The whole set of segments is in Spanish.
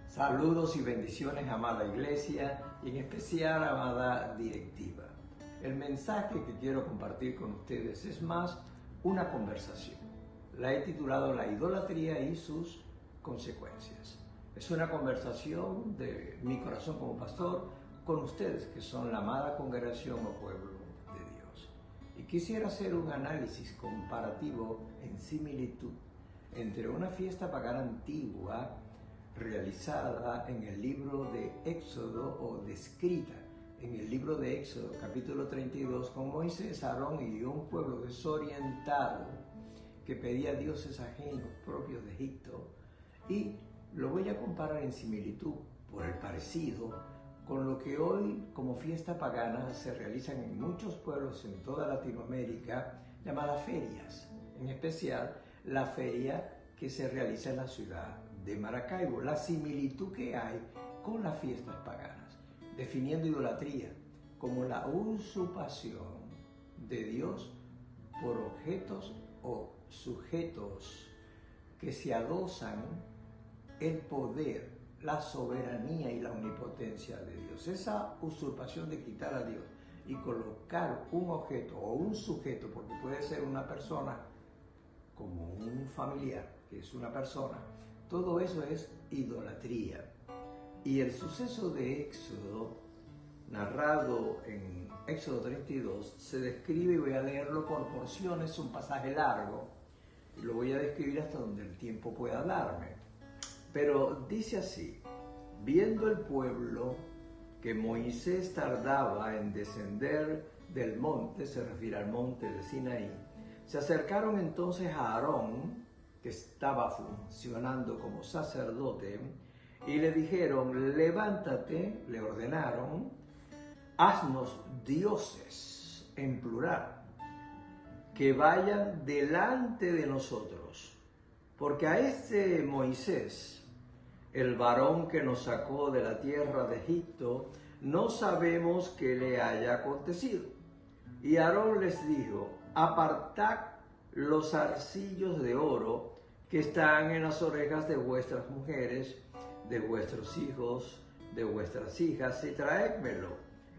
Saludos y bendiciones, amada iglesia, y en especial, amada directiva. El mensaje que quiero compartir con ustedes es más una conversación. La he titulado La idolatría y sus consecuencias. Es una conversación de mi corazón como pastor con ustedes, que son la amada congregación o pueblo de Dios. Y quisiera hacer un análisis comparativo en similitud entre una fiesta pagana antigua realizada en el libro de Éxodo o descrita en el libro de Éxodo capítulo 32 con Moisés, Aarón y un pueblo desorientado que pedía dioses ajenos propios de Egipto, y lo voy a comparar en similitud por el parecido con lo que hoy como fiesta pagana se realizan en muchos pueblos en toda Latinoamérica, llamadas ferias, en especial la feria que se realiza en la ciudad de Maracaibo, la similitud que hay con las fiestas paganas, definiendo idolatría como la usurpación de Dios por objetos o sujetos que se adosan el poder, la soberanía y la omnipotencia de Dios. Esa usurpación de quitar a Dios y colocar un objeto o un sujeto, porque puede ser una persona como un familiar, que es una persona, todo eso es idolatría. Y el suceso de Éxodo, narrado en Éxodo 32, se describe, y voy a leerlo por porciones, un pasaje largo, y lo voy a describir hasta donde el tiempo pueda darme. Pero dice así: viendo el pueblo que Moisés tardaba en descender del monte, se refiere al monte de Sinaí, se acercaron entonces a Aarón, que estaba funcionando como sacerdote, y le dijeron: levántate, le ordenaron, haznos dioses, en plural, que vayan delante de nosotros, porque a este Moisés, el varón que nos sacó de la tierra de Egipto, no sabemos qué le haya acontecido. Y Aarón les dijo: apartad los zarcillos de oro que están en las orejas de vuestras mujeres, de vuestros hijos, de vuestras hijas, y traédmelo.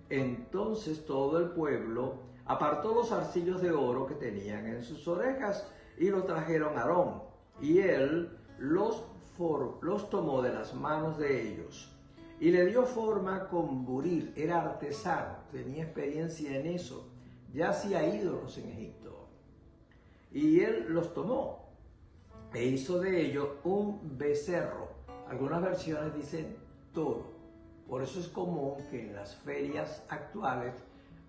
Entonces todo el pueblo apartó los zarcillos de oro que tenían en sus orejas y lo trajeron a Aarón, y él los tomó de las manos de ellos y le dio forma con buril. Era artesano, tenía experiencia en eso, ya hacía ídolos en Egipto. Y él los tomó e hizo de ellos un becerro. Algunas versiones dicen toro. Por eso es común que en las ferias actuales,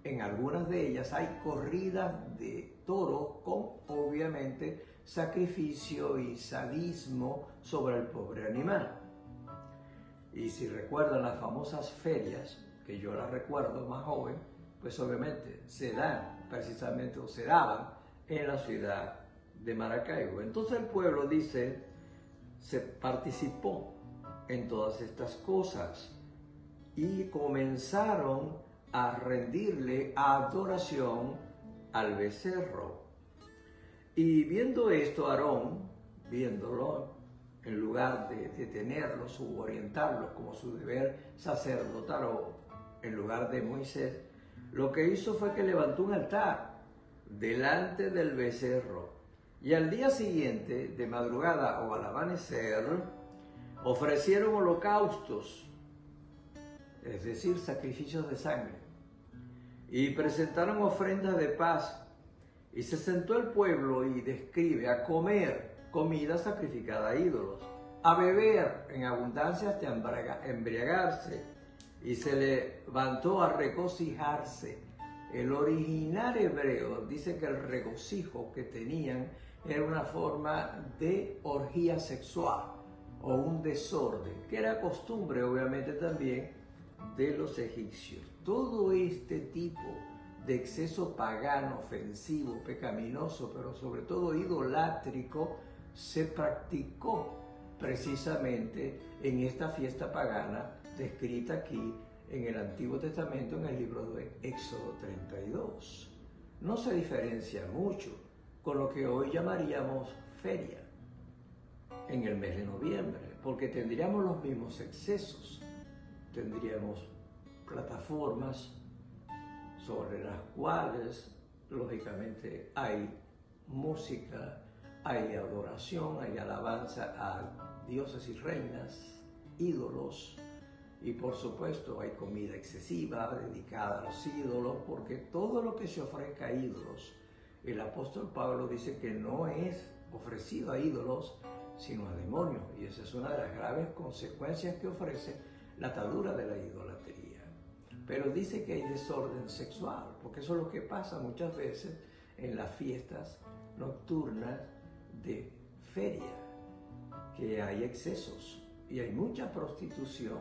en algunas de ellas, hay corridas de toro con, obviamente, sacrificio y sadismo sobre el pobre animal. Y si recuerdan las famosas ferias, que yo las recuerdo más joven, pues obviamente se dan precisamente, o se daban en la ciudad de Maracaibo. Entonces el pueblo, dice, se participó en todas estas cosas y comenzaron a rendirle adoración al becerro. Y viendo esto, Aarón, viéndolo, en lugar de detenerlos u orientarlos como su deber sacerdotal o en lugar de Moisés, lo que hizo fue que levantó un altar delante del becerro, y al día siguiente, de madrugada o al amanecer, ofrecieron holocaustos, es decir, sacrificios de sangre, y presentaron ofrendas de paz. Y se sentó el pueblo, y describe, a comer comida sacrificada a ídolos, a beber en abundancia hasta embriagarse, y se levantó a regocijarse. El original hebreo dice que el regocijo que tenían era una forma de orgía sexual o un desorden, que era costumbre obviamente también de los egipcios. Todo este tipo de exceso pagano, ofensivo, pecaminoso, pero sobre todo idolátrico, se practicó precisamente en esta fiesta pagana descrita aquí en el Antiguo Testamento, en el libro de Éxodo 32. No se diferencia mucho con lo que hoy llamaríamos feria en el mes de noviembre. porque tendríamos los mismos excesos. Tendríamos plataformas sobre las cuales, lógicamente, hay música, hay adoración, hay alabanza a dioses y reinas, ídolos, y por supuesto hay comida excesiva dedicada a los ídolos, porque todo lo que se ofrezca a ídolos, el apóstol Pablo dice que no es ofrecido a ídolos, sino a demonios, y esa es una de las graves consecuencias que ofrece la atadura de la idolatría. Pero dice que hay desorden sexual, porque eso es lo que pasa muchas veces en las fiestas nocturnas de feria, que hay excesos y hay mucha prostitución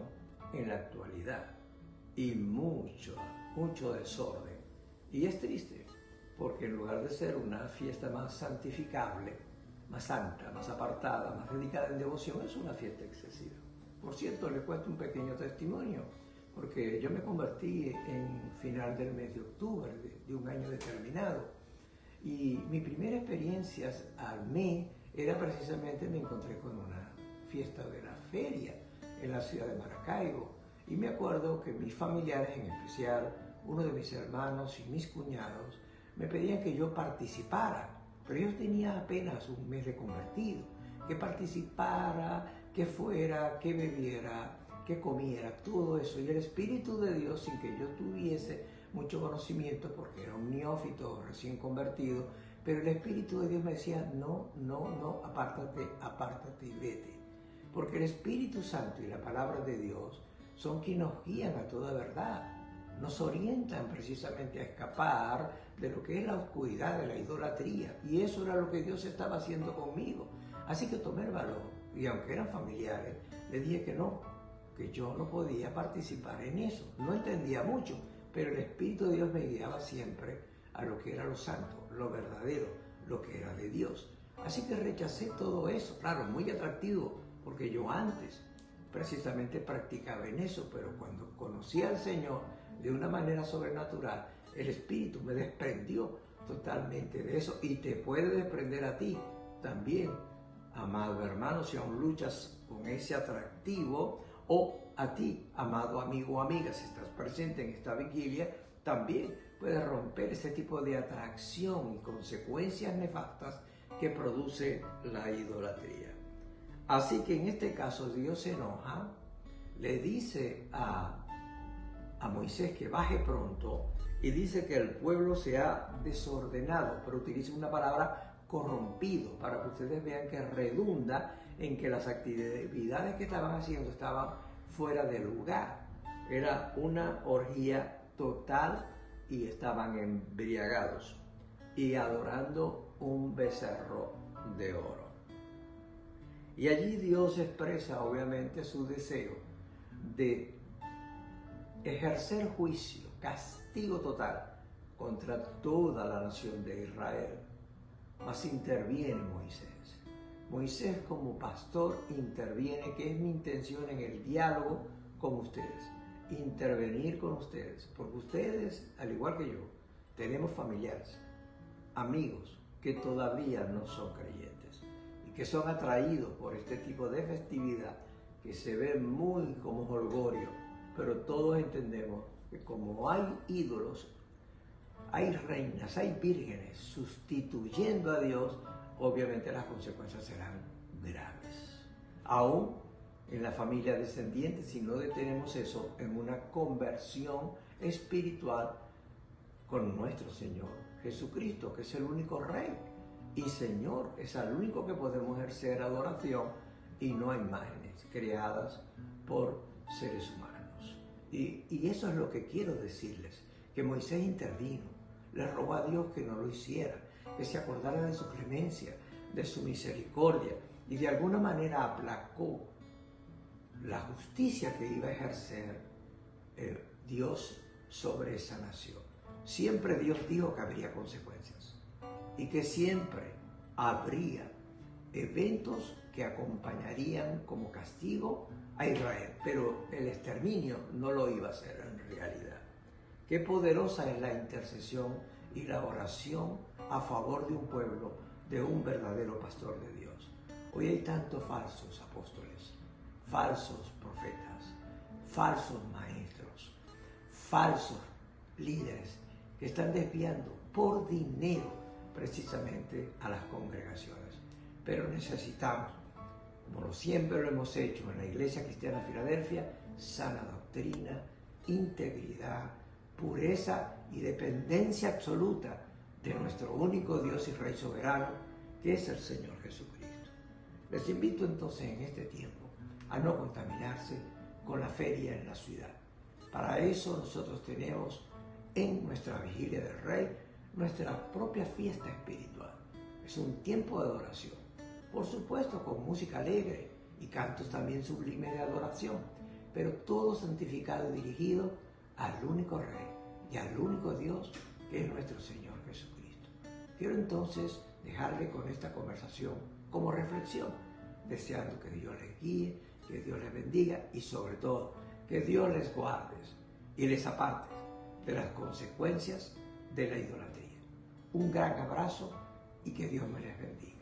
en la actualidad y mucho desorden. Y es triste, porque en lugar de ser una fiesta más santificable, más santa, más apartada, más dedicada en devoción, es una fiesta excesiva. Por cierto, les cuento un pequeño testimonio, porque yo me convertí en final del mes de octubre de un año determinado, y mi primera experiencia al mes era precisamente, me encontré con una fiesta de la feria en la ciudad de Maracaibo, y me acuerdo que mis familiares, en especial uno de mis hermanos y mis cuñados, me pedían que yo participara, pero yo tenía apenas un mes de convertido, que participara, que fuera, que bebiera, que comiera, todo eso. Y el Espíritu de Dios, sin que yo tuviese mucho conocimiento, porque era un neófito recién convertido, pero el Espíritu de Dios me decía, no, apártate y vete. Porque el Espíritu Santo y la palabra de Dios son quienes nos guían a toda verdad, nos orientan precisamente a escapar de lo que es la oscuridad de la idolatría, y eso era lo que Dios estaba haciendo conmigo. Así que tomé el valor, y aunque eran familiares, le dije que no, que yo no podía participar en eso. No entendía mucho, pero el Espíritu de Dios me guiaba siempre a lo que era lo santo, lo verdadero, lo que era de Dios. Así que rechacé todo eso. Claro, muy atractivo, porque yo antes precisamente practicaba en eso, pero cuando conocí al Señor de una manera sobrenatural, el Espíritu me desprendió totalmente de eso, y te puede desprender a ti también, amado hermano, si aún luchas con ese atractivo, o a ti, amado amigo o amiga, si estás presente en esta vigilia, también puedes romper ese tipo de atracción y consecuencias nefastas que produce la idolatría. Así que en este caso Dios se enoja, le dice a Moisés que baje pronto, y dice que el pueblo se ha desordenado, pero utiliza una palabra corrompido, para que ustedes vean que redunda en que las actividades que estaban haciendo estaban fuera de lugar. Era una orgía total y estaban embriagados y adorando un becerro de oro. Y allí Dios expresa obviamente su deseo de ejercer juicio, castigo total contra toda la nación de Israel. Mas interviene Moisés. Moisés, como pastor, interviene, que es mi intención en el diálogo con ustedes. Intervenir con ustedes, porque ustedes, al igual que yo, tenemos familiares, amigos que todavía no son creyentes y que son atraídos por este tipo de festividad que se ve muy como jolgorio, pero todos entendemos que como hay ídolos, hay reinas, hay vírgenes sustituyendo a Dios, obviamente las consecuencias serán graves. Aún en la familia descendiente, si no detenemos eso en una conversión espiritual con nuestro Señor Jesucristo, que es el único Rey y Señor, es al único que podemos ejercer adoración, y no a imágenes creadas por seres humanos. Y eso es lo que quiero decirles, que Moisés intervino, le rogó a Dios que no lo hiciera, que se acordara de su clemencia, de su misericordia, y de alguna manera aplacó la justicia que iba a ejercer Dios sobre esa nación. Siempre Dios dijo que habría consecuencias y que siempre habría eventos que acompañarían como castigo a Israel, pero el exterminio no lo iba a hacer en realidad. Qué poderosa es la intercesión y la oración a favor de un pueblo, de un verdadero pastor de Dios. Hoy hay tantos falsos apóstoles, falsos profetas, falsos maestros, falsos líderes que están desviando por dinero precisamente a las congregaciones. Pero necesitamos, como siempre lo hemos hecho en la Iglesia Cristiana Filadelfia, sana doctrina, integridad, pureza y dependencia absoluta de nuestro único Dios y Rey soberano, que es el Señor Jesucristo. Les invito entonces en este tiempo a no contaminarse con la feria en la ciudad. Para eso nosotros tenemos en nuestra Vigilia del Rey nuestra propia fiesta espiritual. Es un tiempo de adoración, por supuesto con música alegre y cantos también sublimes de adoración, pero todo santificado y dirigido al único Rey y al único Dios, que es nuestro Señor Jesucristo. Quiero entonces dejarle con esta conversación como reflexión, deseando que Dios les guíe, que Dios les bendiga y sobre todo que Dios les guarde y les aparte de las consecuencias de la idolatría. Un gran abrazo y que Dios me les bendiga.